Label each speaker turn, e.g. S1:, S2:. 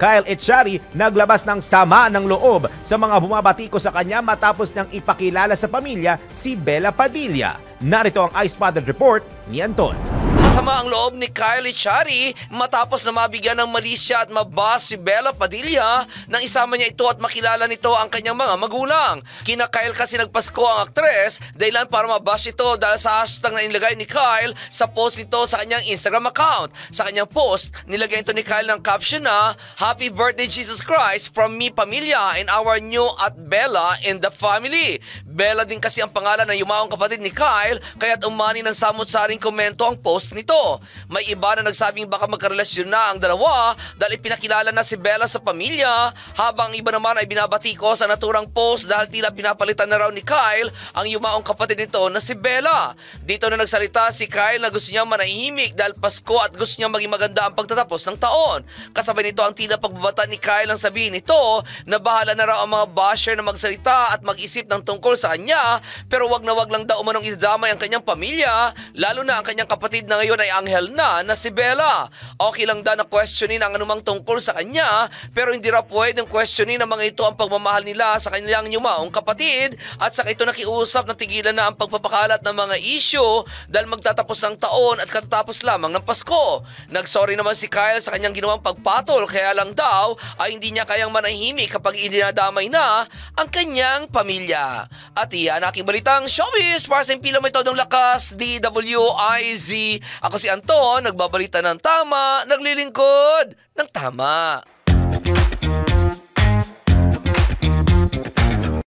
S1: Kyle Echari naglabas ng sama ng loob sa mga bumabatiko sa kanya matapos niyang ipakilala sa pamilya si Bella Padilla. Narito ang iSpotted Report ni Anton.
S2: Masama ang loob ni Kyle Echari matapos na mabigyan ng mali siya at mabas si Bella Padilla nang isama niya ito at makilala nito ang kanyang mga magulang. Kina Kyle kasi nagpasko ang aktres dahilan para mabas ito dahil sa hashtag na inilagay ni Kyle sa post nito sa kanyang Instagram account. Sa kanyang post, nilagay ito ni Kyle ng caption na "Happy Birthday Jesus Christ from me pamilya and our new at Bella in the family." Bella din kasi ang pangalan ng yumaong kapatid ni Kyle kaya't umani ng samot-saring komento ang post nito. May iba na nagsabing baka magkarelasyon na ang dalawa dahil ipinakilala na si Bella sa pamilya, habang iba naman ay binabatiko sa naturang post dahil tila pinapalitan na raw ni Kyle ang yumaong kapatid nito na si Bella. Dito na nagsalita si Kyle na gusto niyang manahimik dahil Pasko at gusto niyang maging maganda ang pagtatapos ng taon. Kasabay nito ang tila pagbabata ni Kyle ang sabihin nito na bahala na raw ang mga basher na magsalita at mag-isip ng tungkol sa kanya, pero wag na wag lang daw umanong idamay ang kanyang pamilya, lalo na ang kanyang kapatid na ngayon ay anghel na si Bella. Okay lang daw na questionin ang anumang tungkol sa kanya, pero hindi raw pwedeng questionin ng mga ito ang pagmamahal nila sa kanilang yumaong kapatid, at saka ito nakiusap na tigilan na ang pagpapakalat ng mga issue dahil magtatapos ng taon at katatapos lamang ng Pasko. Nagsorry naman si Kyle sa kanyang ginawang pagpatol, kaya lang daw ay hindi niya kayang manahimik kapag idinadamay na ang kanyang pamilya. At iyan aking balitang showbiz para sa impila may todong lakas, DWIZ. Ako si Anton, nagbabalita ng tama, naglilingkod ng tama.